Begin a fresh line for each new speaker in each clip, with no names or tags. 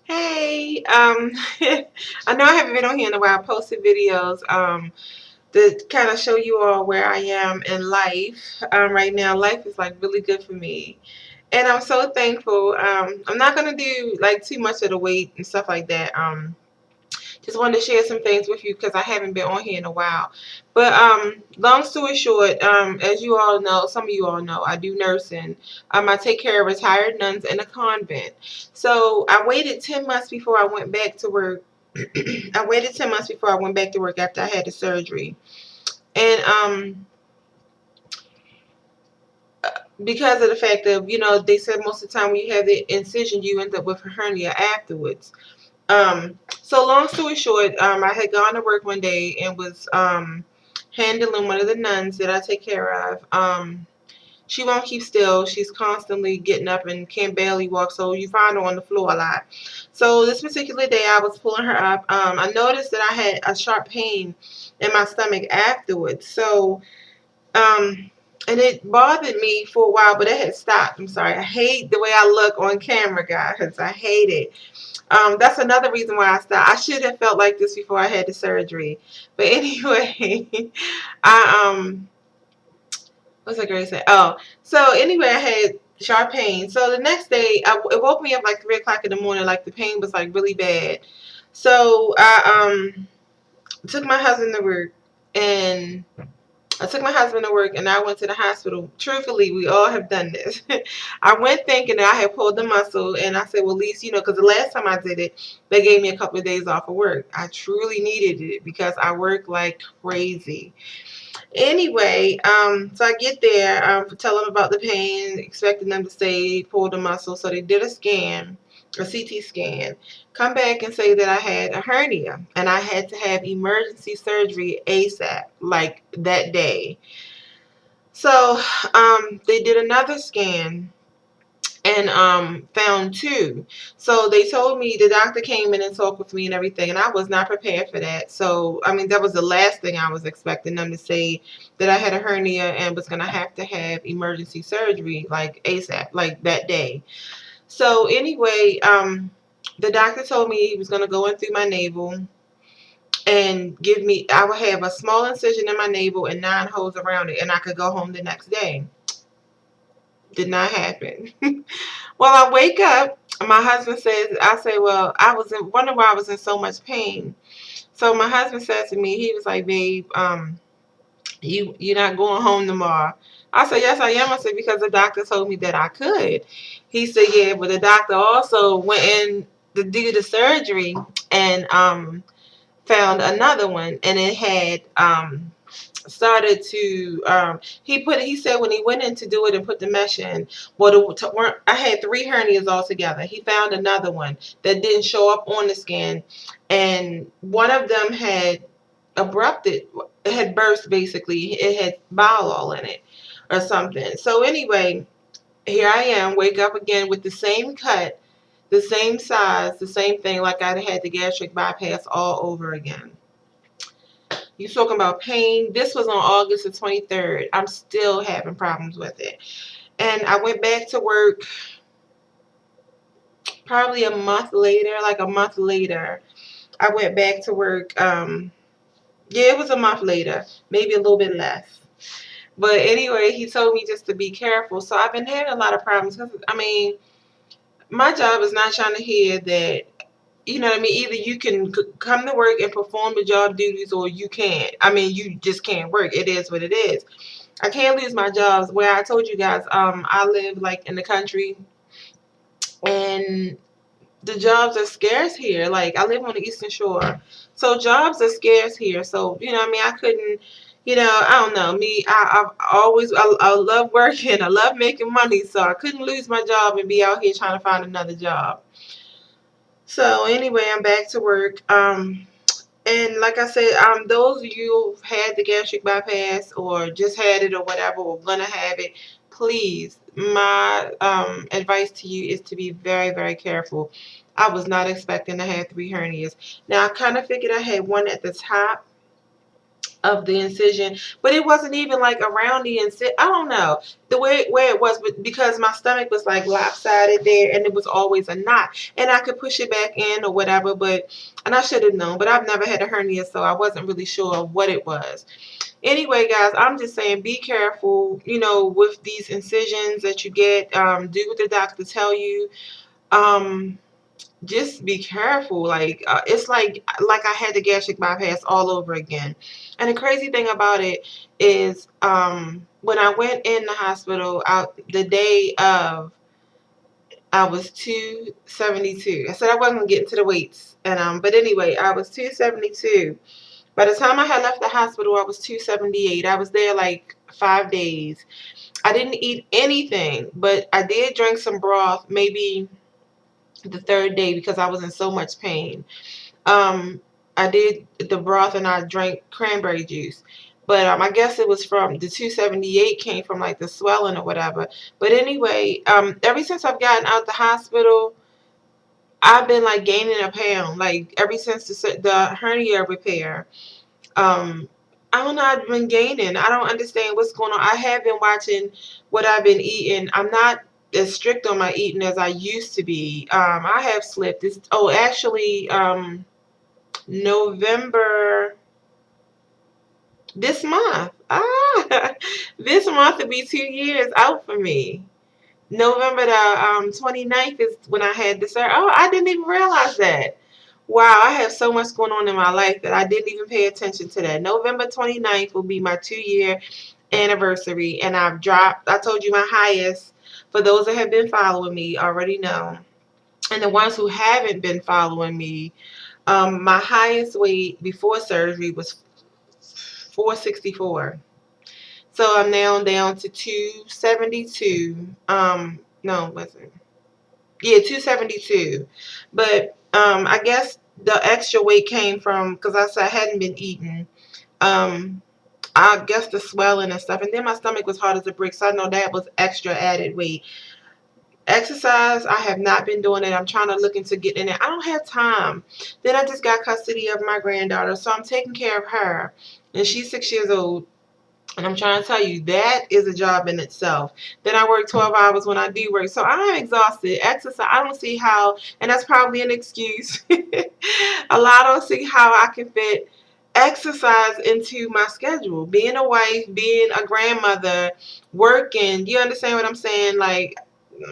Hey, I know I haven't been on here in a while. I posted videos to kind of show you all where I am in life. Right now, life is like really good for me, and I'm so thankful. I'm not gonna do like too much of the weight and stuff like that. Just wanted to share some things with you because I haven't been on here in a while. But long story short, as you all know, some of you all know, I do nursing. I take care of retired nuns in a convent. So I waited 10 months before I went back to work. I waited 10 months before I went back to work after I had the surgery. And because of the fact that, they said most of the time when you have the incision, you end up with a hernia afterwards. So long story short, I had gone to work one day and was handling one of the nuns that I take care of. She won't keep still. She's constantly getting up and can't barely walk, so you find her on the floor a lot. So this particular day, I was pulling her up. I noticed that I had a sharp pain in my stomach afterwards. So, and it bothered me for a while, but it had stopped. I'm sorry. I hate the way I look on camera, guys. I hate it. That's another reason why I stopped. I should have felt like this before I had the surgery. But anyway, I what's I going to say? Oh, so anyway, I had sharp pain. So the next day, it woke me up like 3 o'clock in the morning. Like the pain was like really bad. So I took my husband to work, and I went to the hospital. Truthfully, we all have done this. I went thinking that I had pulled the muscle, and I said, well, at least, because the last time I did it, they gave me a couple of days off of work. I truly needed it because I work like crazy. Anyway, so I get there, tell them about the pain, expecting them to say pull the muscle. So they did a scan, a CT scan, come back and say that I had a hernia and I had to have emergency surgery ASAP, like that day. So they did another scan and found two. So they told me, the doctor came in and talked with me and everything, and I was not prepared for that. So I mean, that was the last thing I was expecting them to say, that I had a hernia and was gonna have to have emergency surgery like ASAP, like that day. So anyway, the doctor told me he was gonna go in through my navel and I would have a small incision in my navel and 9 holes around it, and I could go home the next day. Did not happen. Well, I wake up. My husband says, I say, well, I was in, wonder why I was in so much pain. So my husband said to me, he was like, babe, you're not going home tomorrow. I said, yes, I am. I said, because the doctor told me that I could. He said, yeah, but the doctor also went in to do the surgery and found another one, and it had started to he said when he went in to do it and put the mesh in, well, I had 3 hernias altogether. He found another one that didn't show up on the scan, and one of them had abrupted, it had burst, basically it had bile all in it or something. So anyway, here I am, wake up again with the same cut, the same size, the same thing, like I had the gastric bypass all over again. You talking about pain? This was on August the 23rd. I'm still having problems with it. And I went back to work probably a month later, like a month later. I went back to work. Yeah, it was a month later, maybe a little bit less. But anyway, he told me just to be careful. So I've been having a lot of problems because, I mean, my job is not trying to hear that, you know what I mean? Either you can come to work and perform the job duties, or you can't. I mean, you just can't work. It is what it is. I can't lose my jobs. Where I told you guys, I live like in the country, and the jobs are scarce here. Like I live on the Eastern Shore, so jobs are scarce here. So you know, what I mean, I couldn't. I don't know. Me, I love working. I love making money, so I couldn't lose my job and be out here trying to find another job. So anyway, I'm back to work. And like I said, those of you who've had the gastric bypass or just had it or whatever, or gonna have it, please, my advice to you is to be very, very careful. I was not expecting to have 3 hernias. Now I kind of figured I had one at the top, of the incision, but it wasn't even like around the incision. I don't know the way where it was, but because my stomach was like lopsided there, and it was always a knot, and I could push it back in or whatever. But and I should have known, but I've never had a hernia, so I wasn't really sure of what it was. Anyway, guys, I'm just saying, be careful. With these incisions that you get, do what the doctor tell you. Um, just be careful. Like it's like I had the gastric bypass all over again. And the crazy thing about it is, when I went in the hospital out the day of, I was 272. I said I wasn't getting to the weights, and but anyway, I was 272. By the time I had left the hospital, I was 278. I was there like 5 days. I didn't eat anything, but I did drink some broth maybe the third day because I was in so much pain. Um, I did the broth and I drank cranberry juice. But I guess it was from the 278 came from like the swelling or whatever. But anyway, ever since I've gotten out the hospital, I've been like gaining a pound. Like ever since the hernia repair, um, I don't know. I've been gaining. I don't understand what's going on. I have been watching what I've been eating. I'm not as strict on my eating as I used to be. I have slipped. Actually, November this month. This month will be 2 years out for me. November the 29th is when I had this. Oh, I didn't even realize that. Wow, I have so much going on in my life that I didn't even pay attention to that. November 29th will be my 2-year anniversary, and I told you my highest. For those that have been following me already know. And the ones who haven't been following me, my highest weight before surgery was 464. So I'm now down to 272. No, wasn't. Yeah, 272. But I guess the extra weight came from because I said I hadn't been eating. Um, I guess the swelling and stuff, and then my stomach was hard as a brick, so I know that was extra added weight. Exercise, I have not been doing it. I'm trying to look into getting it. I don't have time. Then I just got custody of my granddaughter, so I'm taking care of her, and she's 6 years old. And I'm trying to tell you, that is a job in itself. Then I work 12 hours when I do work. So I'm exhausted. Exercise, I don't see how, and that's probably an excuse. A lot don't see how I can fit exercise into my schedule. Being a wife, being a grandmother, working, you understand what I'm saying? Like,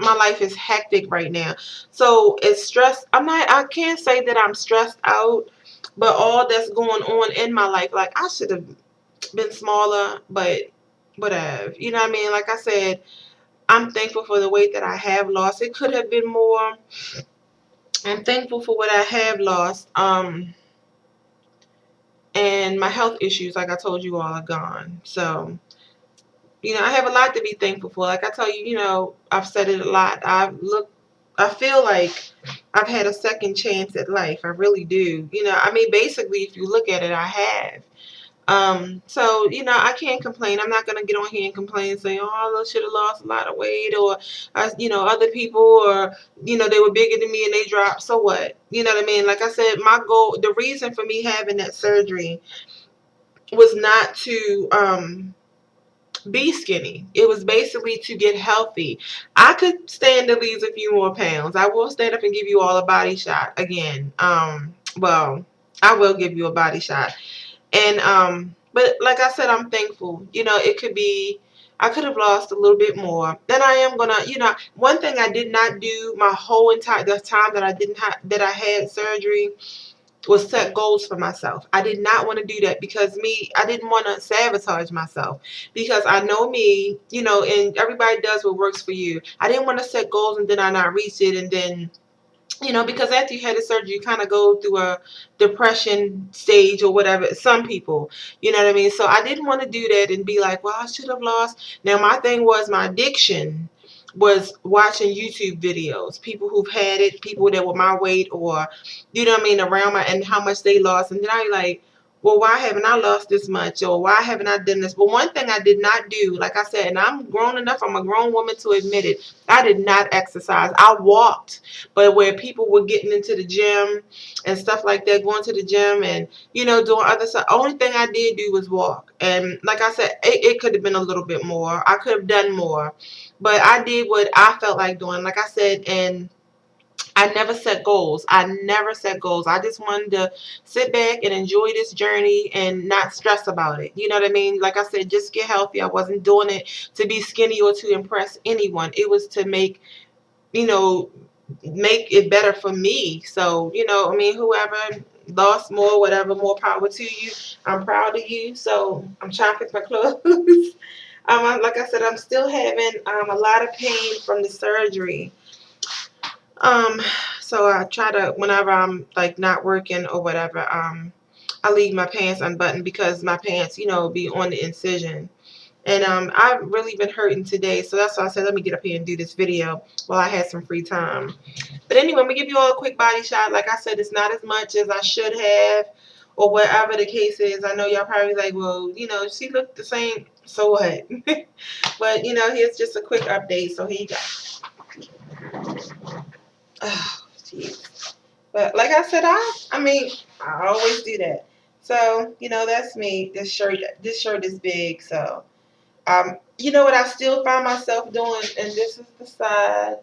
my life is hectic right now. So it's stress. I can't say that I'm stressed out, but all that's going on in my life, like I should have been smaller, but whatever. You know what I mean? Like I said, I'm thankful for the weight that I have lost. It could have been more. I'm thankful for what I have lost. And my health issues, like I told you all, are gone. So, I have a lot to be thankful for. Like I tell you, I've said it a lot. I feel like I've had a second chance at life. I really do. Basically, if you look at it, I have. So, I can't complain. I'm not going to get on here and complain and say, oh, I should have lost a lot of weight, or, other people, or, they were bigger than me and they dropped. So what? You know what I mean? Like I said, my goal, the reason for me having that surgery was not to, be skinny. It was basically to get healthy. I could stand to lose a few more pounds. I will stand up and give you all a body shot again. Well, I will give you a body shot. And but like I said, I'm thankful. It could be I could have lost a little bit more. Then I am gonna, one thing I did not do my whole entire the time that I had surgery was set goals for myself. I did not want to do that because I didn't want to sabotage myself because I know me, and everybody does what works for you. I didn't want to set goals and then I not reach it, and then because after you had the surgery, you kind of go through a depression stage or whatever. Some people, you know what I mean? So I didn't want to do that and be like, well, I should have lost. Now, my thing was my addiction was watching YouTube videos, people who've had it, people that were my weight or, around and how much they lost. And then I like, well, why haven't I lost this much? Or why haven't I done this? But one thing I did not do, like I said, and I'm grown enough, I'm a grown woman to admit it, I did not exercise. I walked, but where people were getting into the gym and stuff like that, going to the gym and, doing other stuff, only thing I did do was walk. And like I said, it could have been a little bit more. I could have done more. But I did what I felt like doing, like I said, and I never set goals. I never set goals. I just wanted to sit back and enjoy this journey and not stress about it. You know what I mean? Like I said, just get healthy. I wasn't doing it to be skinny or to impress anyone. It was to you know, make it better for me. So, I mean, whoever lost more, whatever, more power to you. I'm proud of you. So I'm trying to fix my clothes. Like I said, I'm still having a lot of pain from the surgery. Um, so I try to, whenever I'm like not working or whatever, I leave my pants unbuttoned because my pants, be on the incision. And I've really been hurting today, so that's why I said let me get up here and do this video while I had some free time. But anyway, I'm gonna give you all a quick body shot. Like I said, it's not as much as I should have, or whatever the case is. I know y'all probably like, well, she looked the same, so what? But here's just a quick update. So here you go. Oh, jeez. But like I said, I mean, I always do that. So, that's me. This shirt is big. So, you know what I still find myself doing, and this is the side.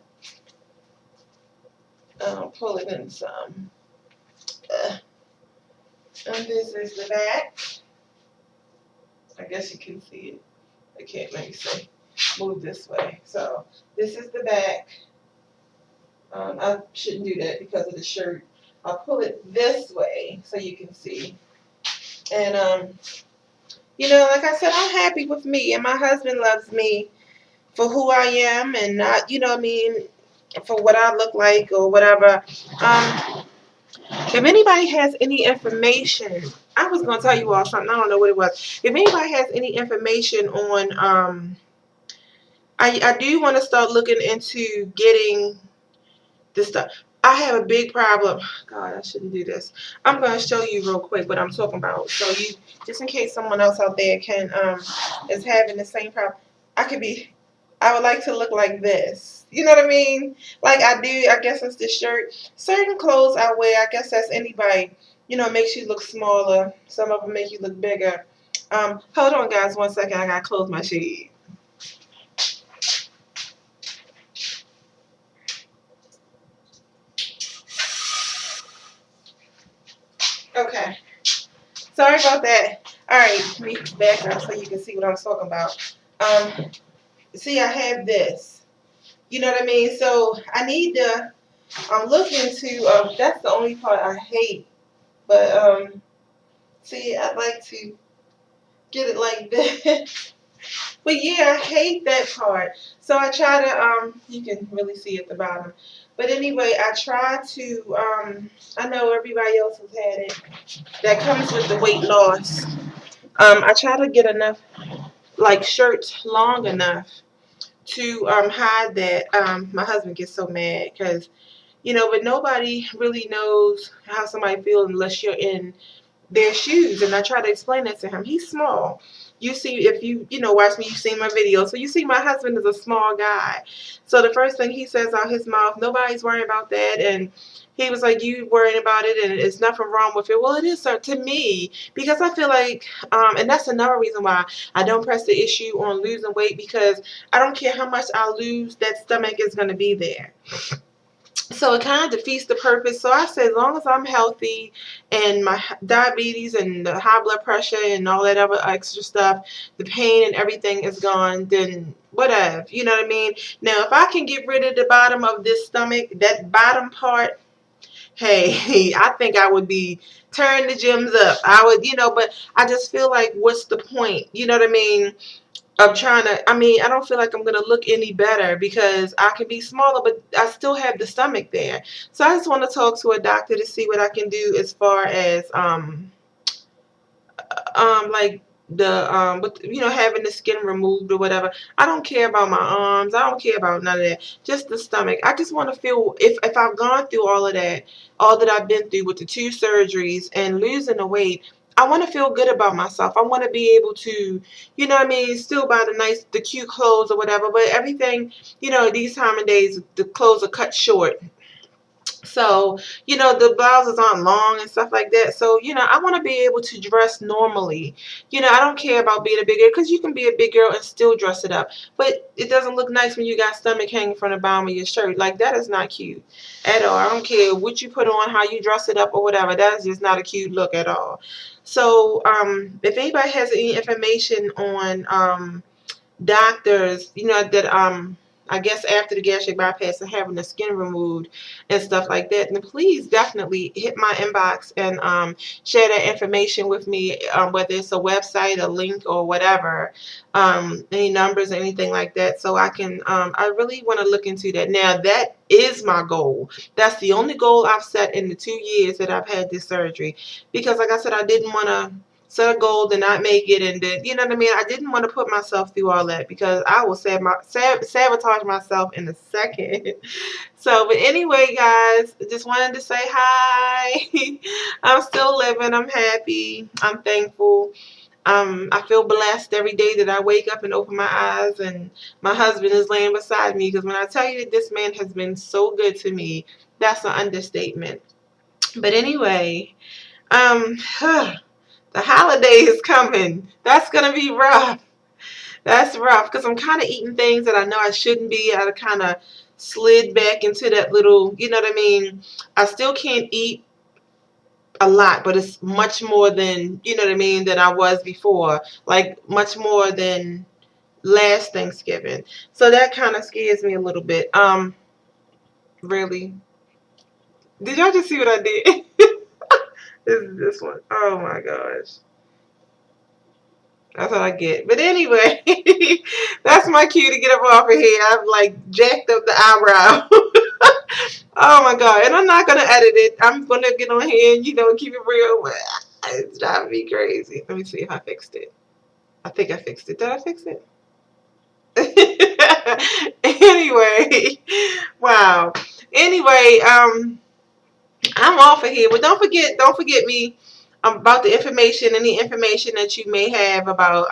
Pull it in some. And this is the back. I guess you can see it. I can't, let me see. Move this way. So, this is the back. I shouldn't do that because of the shirt. I'll pull it this way so you can see. And, like I said, I'm happy with me. And my husband loves me for who I am and not, for what I look like or whatever. If anybody has any information, I was going to tell you all something. I don't know what it was. If anybody has any information on, I do want to start looking into getting this stuff. I have a big problem. God, I shouldn't do this. I'm going to show you real quick what I'm talking about. So you, just in case someone else out there is having the same problem. I would like to look like this. You know what I mean? Like I do, I guess it's the shirt. Certain clothes I wear, I guess that's anybody. It makes you look smaller. Some of them make you look bigger. Hold on, guys, 1 second. I got to close my shade. Okay. Sorry about that. All right, let me back up so you can see what I'm talking about. See, I have this. You know what I mean? So I need to. I'm looking to. That's the only part I hate. But see, I'd like to get it like this. But yeah, I hate that part. So I try to. You can really see at the bottom. But anyway, I try to. I know everybody else has had it. That comes with the weight loss. I try to get enough, like shirts long enough to hide that. My husband gets so mad because, but nobody really knows how somebody feels unless you're in their shoes. And I try to explain that to him. He's small. You see, if watch me, you've seen my video. So you see my husband is a small guy. So the first thing he says out his mouth, nobody's worrying about that. And he was like, you worrying about it and it's nothing wrong with it. Well, it is, sir, to me, because I feel like, and that's another reason why I don't press the issue on losing weight, because I don't care how much I lose, that stomach is going to be there. So it kind of defeats the purpose. So I said, as long as I'm healthy and my diabetes and the high blood pressure and all that other extra stuff, the pain and everything is gone, then whatever. You know what I mean? Now, if I can get rid of the bottom of this stomach, that bottom part, hey, I think I would be turning the gyms up. I would, but I just feel like, what's the point? You know what I mean? I'm trying to, I don't feel like I'm going to look any better because I can be smaller, but I still have the stomach there. So I just want to talk to a doctor to see what I can do as far as, like with, having the skin removed or whatever. I don't care about my arms. I don't care about none of that. Just the stomach. I just want to feel, if I've gone through all of that, all that I've been through with the 2 surgeries and losing the weight, I want to feel good about myself. I want to be able to, you know what I mean, still buy the cute clothes or whatever. But everything, these time of days, the clothes are cut short. So, the blouses aren't long and stuff like that. So, I want to be able to dress normally. I don't care about being a big girl, because you can be a big girl and still dress it up. But it doesn't look nice when you got stomach hanging from the bottom of your shirt. Like, that is not cute at all. I don't care what you put on, how you dress it up or whatever. That is just not a cute look at all. So, if anybody has any information on doctors, that I guess after the gastric bypass and having the skin removed and stuff like that, then please definitely hit my inbox and share that information with me, whether it's a website, a link, or whatever, any numbers or anything like that, so I can, I really want to look into that. Now, that is my goal. That's the only goal I've set in the 2 years that I've had this surgery, because like I said, I didn't want to set a goal to not make it, and then, you know what I mean, I didn't want to put myself through all that, because I will sabotage myself in a second. So, but anyway, guys, just wanted to say hi. I'm still living. I'm happy. I'm thankful. I feel blessed every day that I wake up and open my eyes and my husband is laying beside me, because when I tell you that this man has been so good to me, that's an understatement. But anyway, um the holiday is coming. That's gonna be rough. That's rough, because I'm kind of eating things that I know I shouldn't be. I kind of slid back into that little, you know what I mean? I still can't eat a lot, but it's much more than, you know what I mean, than I was before. Like, much more than last Thanksgiving. So that kind of scares me a little bit. Really. Did y'all just see what I did? This one. Oh my gosh. That's what I get. But anyway, that's my cue to get up off of here. I've like jacked up the eyebrow. Oh my god. And I'm not gonna edit it. I'm gonna get on here and keep it real. But it's driving me crazy. Let me see if I fixed it. I think I fixed it. Did I fix it? Anyway. Wow. Anyway, I'm off of here. But don't forget me about the information, any information that you may have about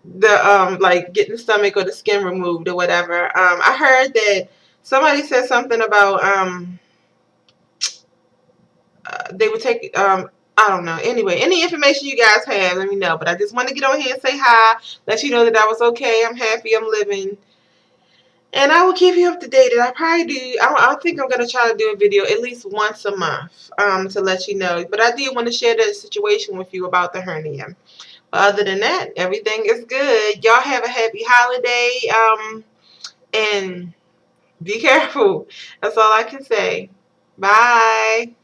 the like getting the stomach or the skin removed or whatever. I heard that somebody said something about they would take I don't know. Anyway, any information you guys have, let me know. But I just want to get on here and say hi, let you know that I was okay. I'm happy. I'm living. And I will keep you up to date. And I probably do. I think I'm going to try to do a video at least once a month to let you know. But I did want to share that situation with you about the hernia. Other than that, everything is good. Y'all have a happy holiday. And be careful. That's all I can say. Bye.